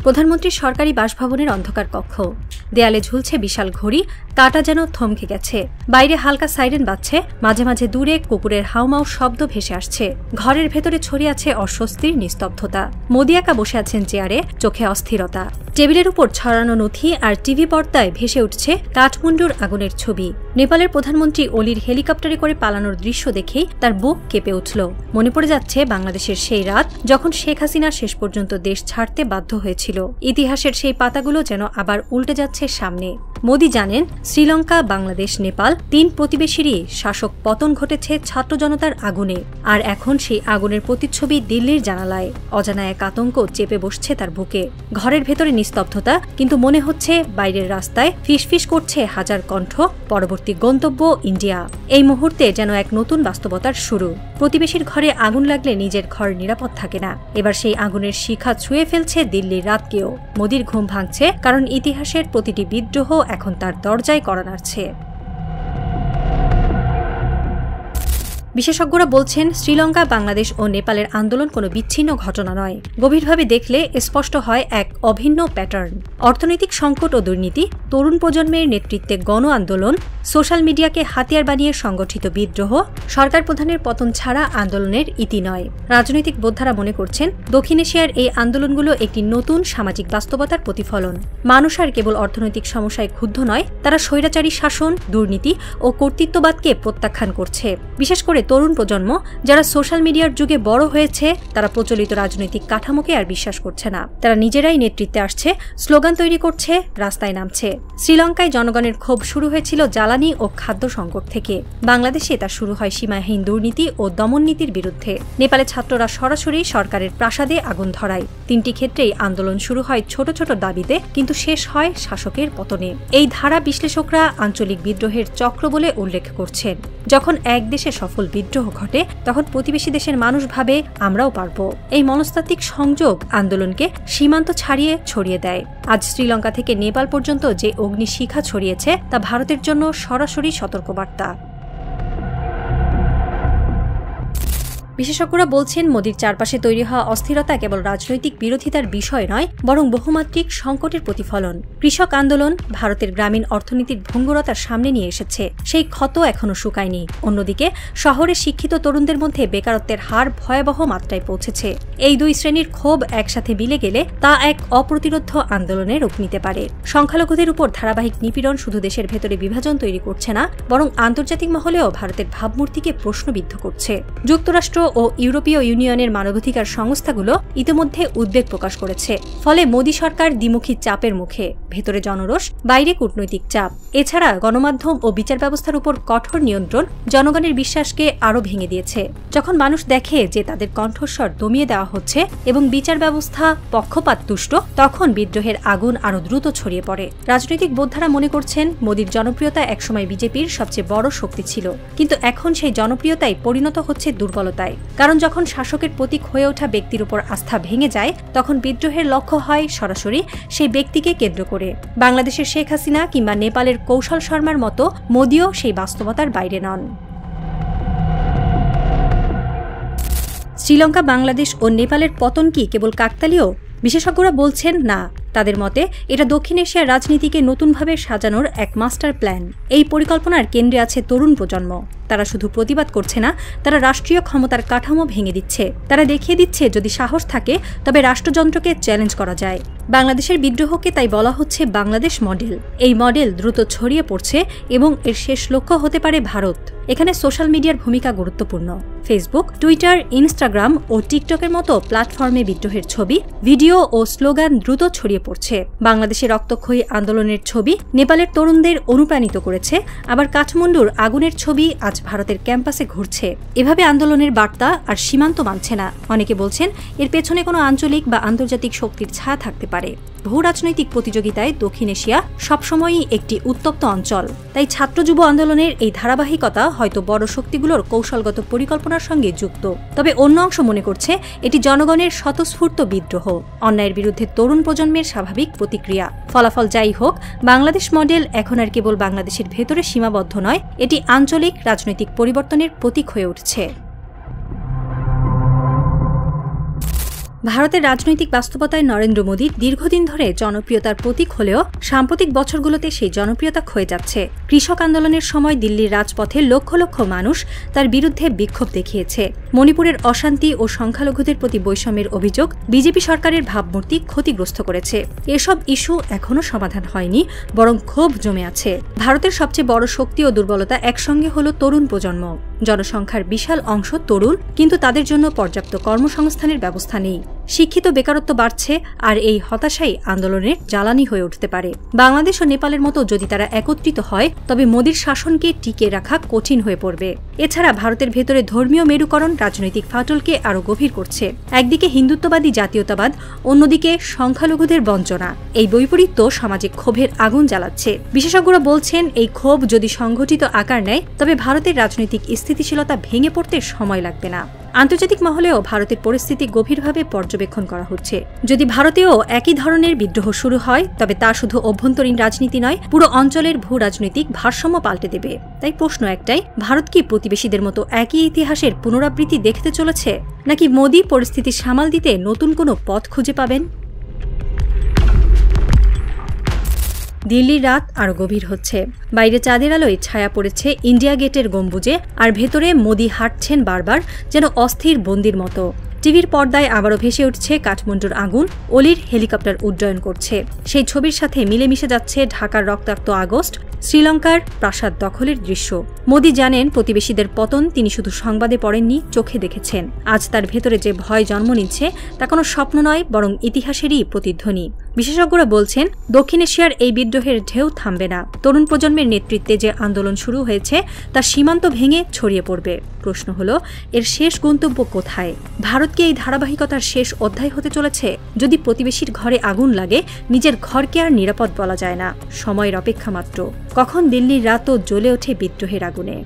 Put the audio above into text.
প্রধানমন্ত্রীর সরকারি বাসভবনের অন্ধকার কক্ষ। দেয়ালে ঝুলছে বিশাল ঘড়ি, কাঁটা যেন থমকে গেছে। বাইরে হালকা সাইরেন বাজছে, মাঝে মাঝে দূরে কুকুরের হাউমাউ শব্দ ভেসে আসছে। ঘরের ভেতরে ছড়িয়ে আছে অস্বস্তির নিস্তব্ধতা। মোদি একা বসে আছেন চেয়ারে, চোখে অস্থিরতা। টেবিলের উপর ছড়ানো নথি আর টিভি পর্দায় ভেসে উঠছে কাঠমান্ডুর আগুনের ছবি। নেপালের প্রধানমন্ত্রী অলির হেলিকপ্টারে করে পালানোর দৃশ্য দেখেই তার বুক কেঁপে উঠল। মনে পড়ে যাচ্ছে বাংলাদেশের সেই রাত, যখন শেখ হাসিনা শেষ পর্যন্ত দেশ ছাড়তে বাধ্য হয়েছিল। ইতিহাসের সেই পাতাগুলো যেন আবার উল্টে যাচ্ছে সামনে। মোদি জানেন, শ্রীলঙ্কা, বাংলাদেশ, নেপাল তিন প্রতিবেশীরই শাসক পতন ঘটেছে ছাত্র জনতার আগুনে। আর এখন সেই আগুনের প্রতিচ্ছবি দিল্লির জানালায়। অজানা এক আতঙ্ক চেপে বসছে তার বুকে। ঘরের ভেতরে নিস্তব্ধতা, কিন্তু মনে হচ্ছে বাইরের রাস্তায় ফিসফিস করছে হাজার কণ্ঠ। পরবর্তী গন্তব্য ইন্ডিয়া। এই মুহূর্তে যেন এক নতুন বাস্তবতার শুরু। প্রতিবেশীর ঘরে আগুন লাগলে নিজের ঘর নিরাপদ থাকে না। এবার সেই আগুনের শিখা ছুঁয়ে ফেলছে দিল্লির রাতকেও। মোদির ঘুম ভাঙছে, কারণ ইতিহাসের প্রতিটি বিদ্রোহ এখন তার দরজায় কড়া নাড়ছে। বিশেষজ্ঞরা বলছেন, শ্রীলঙ্কা, বাংলাদেশ ও নেপালের আন্দোলন কোনো বিচ্ছিন্ন ঘটনা নয়। গভীরভাবে দেখলে স্পষ্ট হয় এক অভিন্ন প্যাটার্ন। অর্থনৈতিক সংকট ও দুর্নীতি, তরুণ প্রজন্মের নেতৃত্বে গণ আন্দোলন, সোশ্যাল মিডিয়াকে হাতিয়ার বানিয়ে সংগঠিত বিদ্রোহ, সরকার প্রধানের পতন ছাড়া আন্দোলনের ইতি নয়। রাজনৈতিক বোদ্ধারা মনে করছেন, দক্ষিণ এশিয়ার এই আন্দোলনগুলো একটি নতুন সামাজিক বাস্তবতার প্রতিফলন। মানুষ আর কেবল অর্থনৈতিক সমস্যায় ক্ষুব্ধ নয়, তারা স্বৈরাচারী শাসন, দুর্নীতি ও কর্তৃত্ববাদকে প্রত্যাখ্যান করছে। বিশেষ করে তরুণ প্রজন্ম, যারা সোশ্যাল মিডিয়ার যুগে বড় হয়েছে, তারা প্রচলিত রাজনৈতিক কাঠামোকে আর বিশ্বাস করছে না। তারা নিজেরাই নেতৃত্বে আসছে, স্লোগান তৈরি করছে, রাস্তায় নামছে। শ্রীলঙ্কায় জনগণের ক্ষোভ শুরু হয়েছিল জ্বালানি ও খাদ্য সংকট থেকে। বাংলাদেশে তা শুরু হয় সীমাহীন দুর্নীতি ও দমননীতির বিরুদ্ধে। নেপালে ছাত্ররা সরাসরি সরকারের প্রাসাদে আগুন ধরায়। তিনটি ক্ষেত্রেই আন্দোলন শুরু হয় ছোট ছোট দাবিতে, কিন্তু শেষ হয় শাসকের পতনে। এই ধারা বিশ্লেষকরা আঞ্চলিক বিদ্রোহের চক্র বলে উল্লেখ করছেন। যখন এক দেশে সফল বিদ্রোহ ঘটে, তখন প্রতিবেশী দেশের মানুষ ভাবে, আমরাও পারব। এই মনস্তাত্ত্বিক সংযোগ আন্দোলনকে সীমান্ত ছাড়িয়ে ছড়িয়ে দেয়। আজ শ্রীলঙ্কা থেকে নেপাল পর্যন্ত যে অগ্নিশিখা ছড়িয়েছে, তা ভারতের জন্য সরাসরি সতর্কবার্তা। বিশেষজ্ঞরা বলছেন, মোদির চারপাশে তৈরি হওয়া অস্থিরতা কেবল রাজনৈতিক বিরোধিতার বিষয় নয়, বরং বহুমাত্রিক সংকটের প্রতিফলন। কৃষক আন্দোলন ভারতের গ্রামীণ অর্থনীতির ভঙ্গুরতার সামনে নিয়ে এসেছে। সেই ক্ষত এখনও শুকায়নি। অন্যদিকে শহরে শিক্ষিত তরুণদের মধ্যে বেকারত্বের হার ভয়াবহ মাত্রায় পৌঁছেছে। এই দুই শ্রেণীর ক্ষোভ একসাথে মিলে গেলে তা এক অপ্রতিরোধ্য আন্দোলনে রূপ নিতে পারে। সংখ্যালঘুদের উপর ধারাবাহিক নিপীড়ন শুধু দেশের ভেতরে বিভাজন তৈরি করছে না, বরং আন্তর্জাতিক মহলেও ভারতের ভাবমূর্তিকে প্রশ্নবিদ্ধ করছে। যুক্তরাষ্ট্র ও ইউরোপীয় ইউনিয়নের মানবাধিকার সংস্থাগুলো ইতিমধ্যে উদ্বেগ প্রকাশ করেছে। ফলে মোদি সরকার দ্বিমুখী চাপের মুখে। ভেতরে জনরোষ, বাইরে কূটনৈতিক চাপ। এছাড়া গণমাধ্যম ও বিচার ব্যবস্থার উপর কঠোর নিয়ন্ত্রণ জনগণের বিশ্বাসকে আরও ভেঙে দিয়েছে। যখন মানুষ দেখে যে তাদের কণ্ঠস্বর দমিয়ে দেওয়া হচ্ছে এবং বিচার ব্যবস্থা পক্ষপাত তুষ্ট, তখন বিদ্রোহের আগুন আরও দ্রুত ছড়িয়ে পড়ে। রাজনৈতিক বোদ্ধারা মনে করছেন, মোদির জনপ্রিয়তা একসময় বিজেপির সবচেয়ে বড় শক্তি ছিল, কিন্তু এখন সেই জনপ্রিয়তাই পরিণত হচ্ছে দুর্বলতায়। কারণ যখন শাসকের প্রতীক হয়ে ওঠা ব্যক্তির উপর আস্থা ভেঙে যায়, তখন বিদ্রোহের লক্ষ্য হয় সরাসরি সেই ব্যক্তিকে কেন্দ্র করে। বাংলাদেশের শেখ হাসিনা কিংবা নেপালের কৌশল শর্মার মতো মোদিও সেই বাস্তবতার বাইরে নন। শ্রীলঙ্কা, বাংলাদেশ ও নেপালের পতন কি কেবল কাকতালীয়? বিশেষজ্ঞরা বলছেন, না। তাদের মতে এটা দক্ষিণ এশিয়ার রাজনীতিকে নতুনভাবে সাজানোর এক মাস্টার প্ল্যান। এই পরিকল্পনার কেন্দ্রে আছে তরুণ প্রজন্ম। তারা শুধু প্রতিবাদ করছে না, তারা রাষ্ট্রীয় ক্ষমতার কাঠামো ভেঙে দিচ্ছে। তারা দেখিয়ে দিচ্ছে, যদি সাহস থাকে তবে রাষ্ট্রযন্ত্রকে চ্যালেঞ্জ করা যায়। বাংলাদেশের বিদ্রোহকে তাই বলা হচ্ছে বাংলাদেশ মডেল। এই মডেল দ্রুত ছড়িয়ে পড়ছে এবং এর শেষ লক্ষ্য হতে পারে ভারত। এখানে সোশ্যাল মিডিয়ার ভূমিকা গুরুত্বপূর্ণ। ফেসবুক, টুইটার, ইনস্টাগ্রাম ও টিকটকের মতো প্ল্যাটফর্মে বিদ্রোহের ছবি, ভিডিও ও স্লোগান দ্রুত ছড়িয়ে পড়ছে। বাংলাদেশের রক্তক্ষয়ী আন্দোলনের ছবি নেপালের তরুণদের অনুপ্রাণিত করেছে, আবার কাঠমান্ডুর আগুনের ছবি আজ ভারতের ক্যাম্পাসে ঘুরছে। এভাবে আন্দোলনের বার্তা আর সীমান্ত মানছে না। অনেকে বলছেন, এর পেছনে কোনো আঞ্চলিক বা আন্তর্জাতিক শক্তির ছায়া থাকতে পারে। ভূ রাজনৈতিক প্রতিযোগিতায় দক্ষিণ এশিয়া সবসময়ই একটি উত্তপ্ত অঞ্চল। তাই ছাত্র যুব আন্দোলনের এই ধারাবাহিকতা হয়তো বড় শক্তিগুলোর কৌশলগত পরিকল্পনার সঙ্গে যুক্ত। তবে অন্য অংশ মনে করছে, এটি জনগণের স্বতঃস্ফূর্ত বিদ্রোহ, অন্যায়ের বিরুদ্ধে তরুণ প্রজন্মের স্বাভাবিক প্রতিক্রিয়া। ফলাফল যাই হোক, বাংলাদেশ মডেল এখন আর কেবল বাংলাদেশের ভেতরে সীমাবদ্ধ নয়, এটি আঞ্চলিক রাজনৈতিক পরিবর্তনের প্রতীক হয়ে উঠছে। ভারতের রাজনৈতিক বাস্তবতায় নরেন্দ্র মোদী দীর্ঘদিন ধরে জনপ্রিয়তার প্রতীক হলেও সাম্প্রতিক বছরগুলোতে সেই জনপ্রিয়তা ক্ষয়ে যাচ্ছে। কৃষক আন্দোলনের সময় দিল্লির রাজপথে লক্ষ লক্ষ মানুষ তার বিরুদ্ধে বিক্ষোভ দেখিয়েছে। মণিপুরের অশান্তি ও সংখ্যালঘুদের প্রতি বৈষম্যের অভিযোগ বিজেপি সরকারের ভাবমূর্তি ক্ষতিগ্রস্ত করেছে। এসব ইস্যু এখনও সমাধান হয়নি, বরং ক্ষোভ জমে আছে। ভারতের সবচেয়ে বড় শক্তি ও দুর্বলতা একসঙ্গে হল তরুণ প্রজন্ম। জনসংখ্যার বিশাল অংশ তরুণ, কিন্তু তাদের জন্য পর্যাপ্ত কর্মসংস্থানের ব্যবস্থা নেই। শিক্ষিত বেকারত্ব বাড়ছে, আর এই হতাশাই আন্দোলনের জ্বালানি হয়ে উঠতে পারে। বাংলাদেশ ও নেপালের মতো যদি তারা একত্রিত হয়, তবে মোদির শাসনকে টিকিয়ে রাখা কঠিন হয়ে পড়বে। এছাড়া ভারতের ভেতরে ধর্মীয় মেরুকরণ রাজনৈতিক ফাটলকে আরও গভীর করছে। একদিকে হিন্দুত্ববাদী জাতীয়তাবাদ, অন্যদিকে সংখ্যালঘুদের বঞ্চনা। এই বৈপরীত্য সমাজে ক্ষোভের আগুন জ্বালাচ্ছে। বিশেষজ্ঞরা বলছেন, এই ক্ষোভ যদি সংগঠিত আকার নেয়, তবে ভারতের রাজনৈতিক স্থিতিশীলতা ভেঙে পড়তে সময় লাগবে না। আন্তর্জাতিক মহলেও ভারতের পরিস্থিতি গভীরভাবে পর্যবেক্ষণ করা হচ্ছে। যদি ভারতেও একই ধরনের বিদ্রোহ শুরু হয়, তবে তা শুধু অভ্যন্তরীণ রাজনীতি নয়, পুরো অঞ্চলের ভূ রাজনৈতিক ভারসাম্য পাল্টে দেবে। তাই প্রশ্ন একটাই, ভারত কি প্রতিবেশীদের মতো একই ইতিহাসের পুনরাবৃত্তি দেখতে চলেছে, নাকি মোদি পরিস্থিতি সামাল দিতে নতুন কোনো পথ খুঁজে পাবেন? দিল্লির রাত আরও গভীর হচ্ছে। বাইরে চাঁদের আলোয় ছায়া পড়েছে ইন্ডিয়া গেটের গম্বুজে, আর ভেতরে মোদি হাঁটছেন বারবার, যেন অস্থির বন্দির মতো। টিভির পর্দায় আবারও ভেসে উঠছে কাঠমান্ডুর আগুন, অলির হেলিকপ্টার উড্ডয়ন করছে। সেই ছবির সাথে মিলেমিশে যাচ্ছে ঢাকার রক্তাক্ত আগস্ট, শ্রীলঙ্কার প্রাসাদ দখলের দৃশ্য। মোদি জানেন, প্রতিবেশীদের পতন তিনি শুধু সংবাদে পড়েননি, চোখে দেখেছেন। আজ তার ভেতরে যে ভয় জন্ম নিচ্ছে, তা কোনো স্বপ্ন নয়, বরং ইতিহাসেরই প্রতিধ্বনি। বিশেষজ্ঞরা বলছেন, দক্ষিণ এশিয়ার এই বিদ্রোহের ঢেউ থামবে না। তরুণ প্রজন্মের নেতৃত্বে যে আন্দোলন শুরু হয়েছে, তা সীমান্ত ভেঙে ছড়িয়ে পড়বে। প্রশ্ন হলো, এর শেষ গন্তব্য কোথায়? ভারত কি এই ধারাবাহিকতার শেষ অধ্যায় হতে চলেছে? যদি প্রতিবেশীর ঘরে আগুন লাগে, নিজের ঘরকে আর নিরাপদ বলা যায় না। সময়ের অপেক্ষা মাত্র, কখন দিল্লির রাতও জ্বলে ওঠে বিদ্রোহের আগুনে।